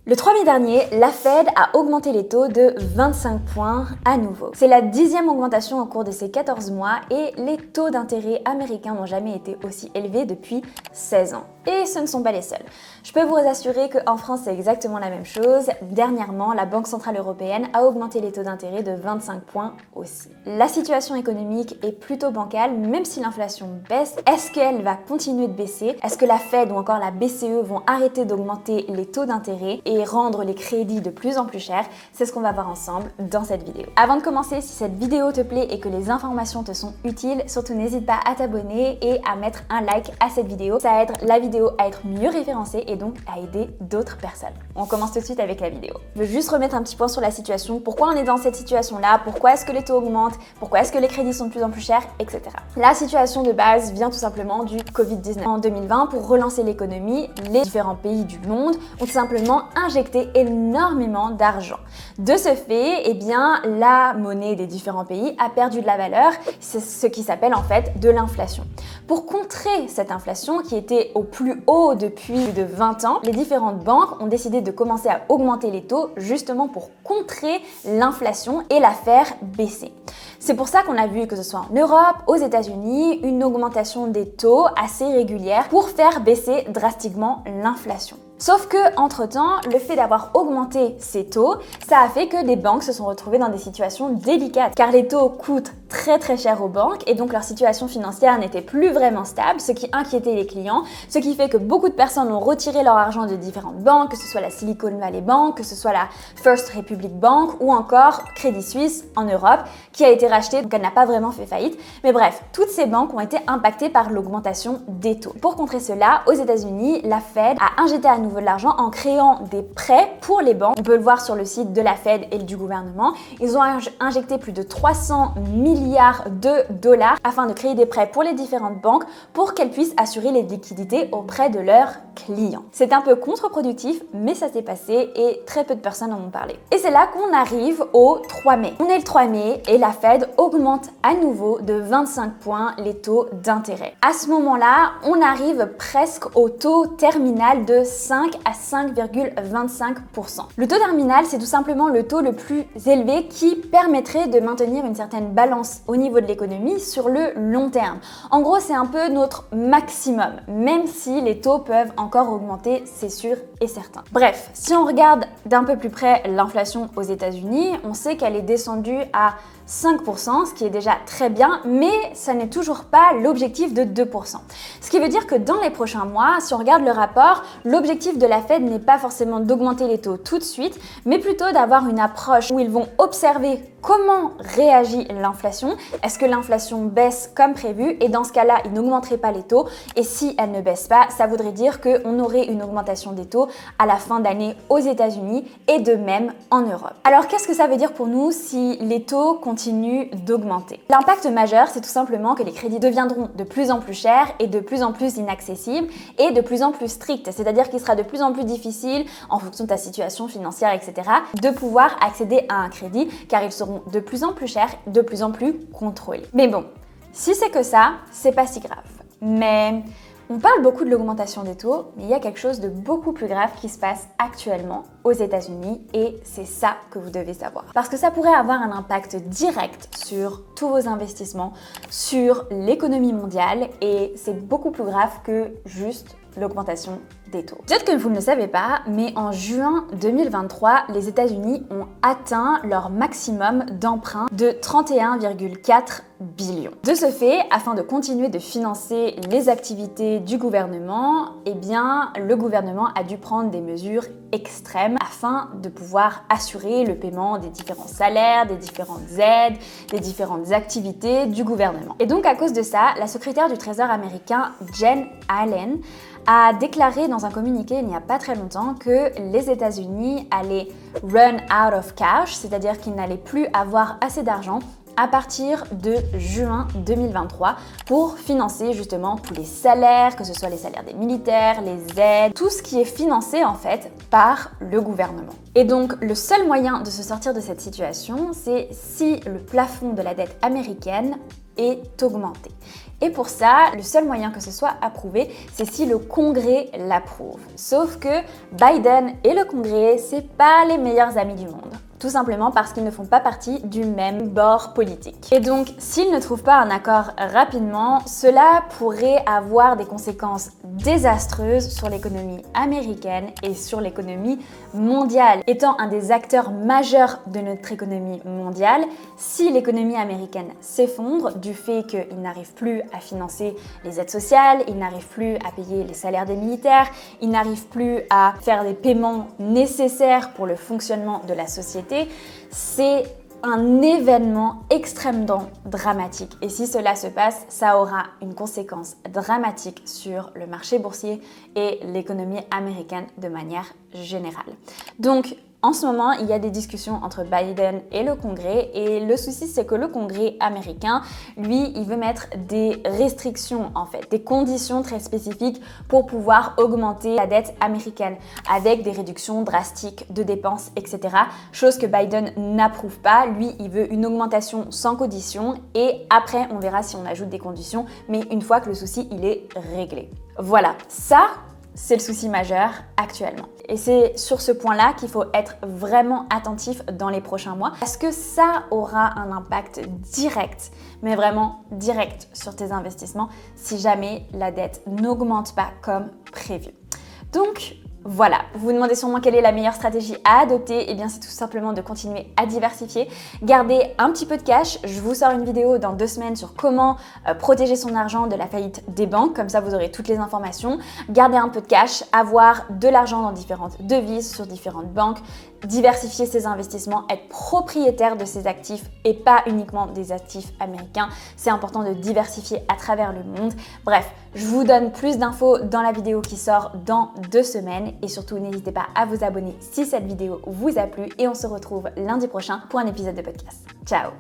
Le 3 mai dernier, la Fed a augmenté les taux de 25 points à nouveau. C'est la 10e augmentation au cours de ces 14 mois et les taux d'intérêt américains n'ont jamais été aussi élevés depuis 16 ans. Et ce ne sont pas les seuls. Je peux vous assurer qu'en France, c'est exactement la même chose. Dernièrement, la Banque Centrale Européenne a augmenté les taux d'intérêt de 25 points aussi. La situation économique est plutôt bancale, même si l'inflation baisse. Est-ce qu'elle va continuer de baisser? Est-ce que la Fed ou encore la BCE vont arrêter d'augmenter les taux d'intérêt et rendre les crédits de plus en plus chers? C'est ce qu'on va voir ensemble dans cette vidéo. Avant de commencer, si cette vidéo te plaît et que les informations te sont utiles, surtout n'hésite pas à t'abonner et à mettre un like à cette vidéo. Ça aide la vidéo à être mieux référencée et donc à aider d'autres personnes. On commence tout de suite avec la vidéo. Je veux juste remettre un petit point sur la situation. Pourquoi on est dans cette situation-là? Pourquoi est-ce que les taux augmentent? Pourquoi est-ce que les crédits sont de plus en plus chers? Etc. La situation de base vient tout simplement du Covid-19. En 2020, pour relancer l'économie, les différents pays du monde ont tout simplement injecté énormément d'argent. De ce fait, eh bien, la monnaie des différents pays a perdu de la valeur. C'est ce qui s'appelle en fait de l'inflation. Pour contrer cette inflation qui était au plus haut depuis plus de 20 ans, les différentes banques ont décidé de commencer à augmenter les taux justement pour contrer l'inflation et la faire baisser. C'est pour ça qu'on a vu que ce soit en Europe, aux États-Unis, une augmentation des taux assez régulière pour faire baisser drastiquement l'inflation. Sauf que, entre-temps, le fait d'avoir augmenté ces taux, ça a fait que des banques se sont retrouvées dans des situations délicates, car les taux coûtent très cher aux banques et donc leur situation financière n'était plus vraiment stable, ce qui inquiétait les clients, ce qui fait que beaucoup de personnes ont retiré leur argent de différentes banques, que ce soit la Silicon Valley Bank, que ce soit la First Republic Bank ou encore Credit Suisse en Europe, qui a été rachetée, donc elle n'a pas vraiment fait faillite. Mais bref, toutes ces banques ont été impactées par l'augmentation des taux. Pour contrer cela, aux États-Unis, la Fed a injecté à nouveau de l'argent en créant des prêts pour les banques. On peut le voir sur le site de la Fed et du gouvernement. Ils ont injecté plus de 300 milliards de dollars afin de créer des prêts pour les différentes banques pour qu'elles puissent assurer les liquidités auprès de leurs clients. C'est un peu contre-productif, mais ça s'est passé et très peu de personnes en ont parlé. Et c'est là qu'on arrive au 3 mai. On est le 3 mai et la Fed augmente à nouveau de 25 points les taux d'intérêt. À ce moment-là, on arrive presque au taux terminal de 5 à 5,25%. Le taux terminal, c'est tout simplement le taux le plus élevé qui permettrait de maintenir une certaine balance au niveau de l'économie sur le long terme. En gros, c'est un peu notre maximum, même si les taux peuvent encore augmenter, c'est sûr et certain. Bref, si on regarde d'un peu plus près l'inflation aux États-Unis, on sait qu'elle est descendue à 5%, ce qui est déjà très bien, mais ça n'est toujours pas l'objectif de 2%. Ce qui veut dire que dans les prochains mois, si on regarde le rapport, l'objectif de la Fed n'est pas forcément d'augmenter les taux tout de suite, mais plutôt d'avoir une approche où ils vont observer comment réagit l'inflation. Est-ce que l'inflation baisse comme prévu? Et dans ce cas-là, ils n'augmenteraient pas les taux. Et si elle ne baisse pas, ça voudrait dire qu'on aurait une augmentation des taux à la fin d'année aux États-Unis et de même en Europe. Alors qu'est-ce que ça veut dire pour nous si les taux continuent d'augmenter? L'impact majeur, c'est tout simplement que les crédits deviendront de plus en plus chers et de plus en plus inaccessibles et de plus en plus stricts. C'est-à-dire qu'il sera de plus en plus difficile, en fonction de ta situation financière, etc., de pouvoir accéder à un crédit car ils seront de plus en plus chers, de plus en plus contrôlés. Mais bon, si c'est que ça, c'est pas si grave. Mais on parle beaucoup de l'augmentation des taux, mais il y a quelque chose de beaucoup plus grave qui se passe actuellement aux États-Unis et c'est ça que vous devez savoir. Parce que ça pourrait avoir un impact direct sur tous vos investissements, sur l'économie mondiale et c'est beaucoup plus grave que juste l'augmentation des taux. Peut-être que vous ne le savez pas, mais en juin 2023, les États-Unis ont atteint leur maximum d'emprunt de 31,4 billions. De ce fait, afin de continuer de financer les activités du gouvernement, eh bien, le gouvernement a dû prendre des mesures extrêmes afin de pouvoir assurer le paiement des différents salaires, des différentes aides, des différentes activités du gouvernement. Et donc, à cause de ça, la secrétaire du Trésor américain, Jen Allen, a déclaré dans un communiqué il n'y a pas très longtemps que les États-Unis allaient run out of cash, c'est-à-dire qu'ils n'allaient plus avoir assez d'argent à partir de juin 2023 pour financer justement tous les salaires, que ce soit les salaires des militaires, les aides, tout ce qui est financé en fait par le gouvernement. Et donc le seul moyen de se sortir de cette situation, c'est si le plafond de la dette américaine est augmenté. Et pour ça, le seul moyen que ce soit approuvé, c'est si le Congrès l'approuve. Sauf que Biden et le Congrès, c'est pas les meilleurs amis du monde. Tout simplement parce qu'ils ne font pas partie du même bord politique. Et donc, s'ils ne trouvent pas un accord rapidement, cela pourrait avoir des conséquences désastreuses sur l'économie américaine et sur l'économie mondiale. Étant un des acteurs majeurs de notre économie mondiale, si l'économie américaine s'effondre du fait qu'ils n'arrivent plus à financer les aides sociales, ils n'arrivent plus à payer les salaires des militaires, ils n'arrivent plus à faire les paiements nécessaires pour le fonctionnement de la société, c'est un événement extrêmement dramatique. Et si cela se passe, ça aura une conséquence dramatique sur le marché boursier et l'économie américaine de manière générale. Donc, en ce moment, il y a des discussions entre Biden et le Congrès et le souci, c'est que le Congrès américain, lui, il veut mettre des restrictions en fait, des conditions très spécifiques pour pouvoir augmenter la dette américaine avec des réductions drastiques de dépenses, etc. Chose que Biden n'approuve pas. Lui, il veut une augmentation sans condition et après, on verra si on ajoute des conditions, mais une fois que le souci, il est réglé. Voilà, ça, c'est le souci majeur actuellement. Et c'est sur ce point-là qu'il faut être vraiment attentif dans les prochains mois parce que ça aura un impact direct, mais vraiment direct sur tes investissements si jamais la dette n'augmente pas comme prévu. Donc, voilà, vous vous demandez sûrement quelle est la meilleure stratégie à adopter. Eh bien, c'est tout simplement de continuer à diversifier, garder un petit peu de cash. Je vous sors une vidéo dans 2 semaines sur comment protéger son argent de la faillite des banques. Comme ça, vous aurez toutes les informations. Garder un peu de cash, avoir de l'argent dans différentes devises, sur différentes banques, diversifier ses investissements, être propriétaire de ses actifs et pas uniquement des actifs américains. C'est important de diversifier à travers le monde. Bref, je vous donne plus d'infos dans la vidéo qui sort dans 2 semaines. Et surtout, n'hésitez pas à vous abonner si cette vidéo vous a plu et on se retrouve lundi prochain pour un épisode de podcast. Ciao!